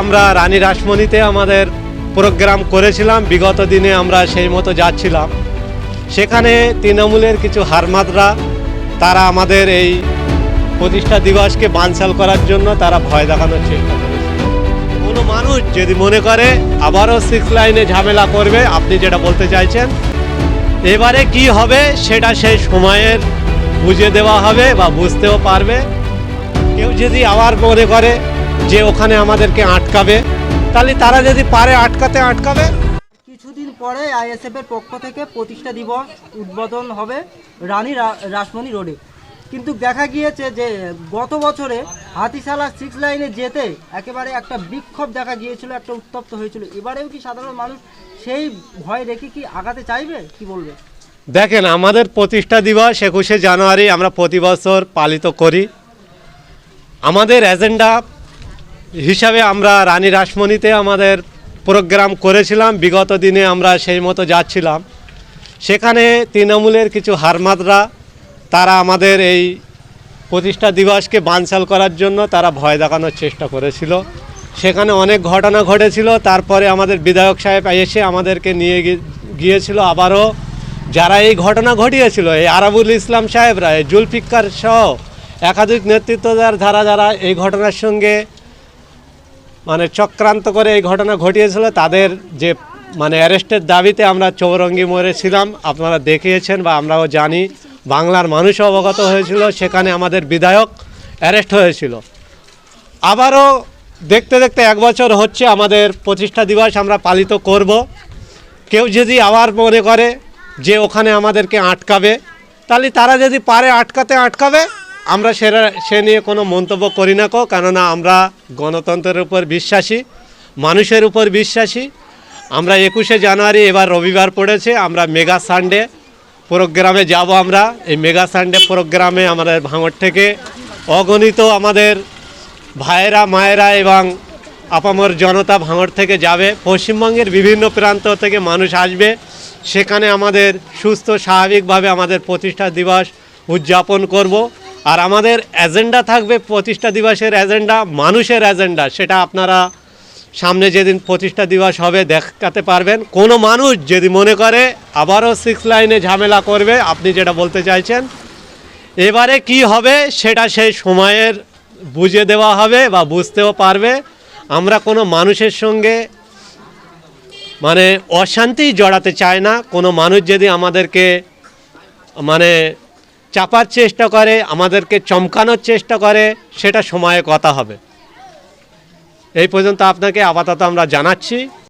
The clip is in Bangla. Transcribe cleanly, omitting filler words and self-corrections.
আমরা রানী রাসমণিতে আমাদের প্রোগ্রাম করেছিলাম। বিগত দিনে আমরা সেই মতো যাচ্ছিলাম। সেখানে তৃণমূলের কিছু হারমাদরা তারা আমাদের এই প্রতিষ্ঠা দিবসকে বানচাল করার জন্য তারা ভয় দেখানোর চেষ্টা করেছে। কোনো মানুষ যদি মনে করে আবারও 6 লাইনে ঝামেলা করবে, আপনি যেটা বলতে চাইছেন, এবারে কি হবে সেটা সেই সময়ের বুঝে দেওয়া হবে বা বুঝতেও পারবে। কেউ যদি আবার মনে করে যে ওখানে আমাদেরকে আটকাবে, তাহলে তারা যদি পারে আটকাবে। কিছুদিন পরে আইএসএফ এর পক্ষ থেকে প্রতিষ্ঠা দিবস উদ্বোধন হবে রানী রাসমণি রোডে। কিন্তু দেখা গিয়েছে যে গত বছরে হাতিশালা 6 লাইনে যেতে একেবারে একটা বিক্ষোভ দেখা গিয়েছিল, একটা উত্তপ্ত হয়েছিল। এবারেও কি সাধারণ মানুষ সেই ভয় রেখে কি আগাতে চাইবে, কি বলবে? দেখেন, আমাদের প্রতিষ্ঠা দিবস 21শে জানুয়ারি আমরা প্রতি বছর পালিত করি। আমাদের এজেন্ডা হিসাবে আমরা রানী রাসমণিতে আমাদের প্রোগ্রাম করেছিলাম। বিগত দিনে আমরা সেই মতো যাচ্ছিলাম। সেখানে তৃণমূলের কিছু হারমাদরা তারা আমাদের এই প্রতিষ্ঠা দিবসকে বানচাল করার জন্য তারা ভয় দেখানোর চেষ্টা করেছিল। সেখানে অনেক ঘটনা ঘটেছিল। তারপরে আমাদের বিধায়ক সাহেব এসে আমাদেরকে নিয়ে গিয়েছিল। আবারও যারা এই ঘটনা ঘটিয়েছিল, এই আরাবুল ইসলাম সাহেবরা, এই জুলফিকার সহ একাধিক নেতৃত্বদার যারা এই ঘটনার সঙ্গে চক্রান্ত করে এই ঘটনা ঘটিয়েছিল, তাদের যে অ্যারেস্টের দাবিতে আমরা চৌরঙ্গি মোড়ে ছিলাম। আপনারা দেখিয়েছেন বা আমরাও জানি, বাংলার মানুষও অবগত হয়েছিল। সেখানে আমাদের বিধায়ক অ্যারেস্ট হয়েছিল। আবারও দেখতে দেখতে 1 বছর হচ্ছে আমাদের প্রতিষ্ঠা দিবস আমরা পালিত করব। কেউ যদি আবার মনে করে যে ওখানে আমাদেরকে আটকাবে, তাহলে তারা যদি পারে আটকাবে। আমরা সে নিয়ে কোনো মন্তব্য করি না। কেননা আমরা গণতন্ত্রের উপর বিশ্বাসী, মানুষের উপর বিশ্বাসী। আমরা 21শে জানুয়ারি এবার রবিবার পড়েছে, আমরা মেগা সানডে প্রোগ্রামে যাব। আমরা এই মেগা সানডে প্রোগ্রামে আমাদের ভাঙড় থেকে অগণিত আমাদের ভাইয়েরা, মায়েরা এবং আপামর জনতা ভাঙড় থেকে যাবে। পশ্চিমবঙ্গের বিভিন্ন প্রান্ত থেকে মানুষ আসবে। সেখানে আমাদের সুস্থ স্বাভাবিকভাবে আমাদের প্রতিষ্ঠা দিবস উদযাপন করব। আর আমাদের এজেন্ডা থাকবে প্রতিষ্ঠা দিবসের এজেন্ডা, মানুষের এজেন্ডা। সেটা আপনারা সামনে যেদিন প্রতিষ্ঠা দিবস হবে দেখাতে পারবেন। কোনো মানুষ যদি মনে করে আবারও 6 লাইনে ঝামেলা করবে, আপনি যেটা বলতে চাইছেন, এবারে কি হবে সেটা সেই সময়ের বুঝে দেওয়া হবে বা বুঝতেও পারবে। আমরা কোনো মানুষের সঙ্গে অশান্তি জড়াতে চাই না। কোনো মানুষ যদি আমাদেরকে চাপার চেষ্টা করে, আমাদেরকে চমকানোর চেষ্টা করে, সেটা সময়ে কথা হবে। এই পর্যন্ত আপনাকে আপাতত আমরা জানাচ্ছি।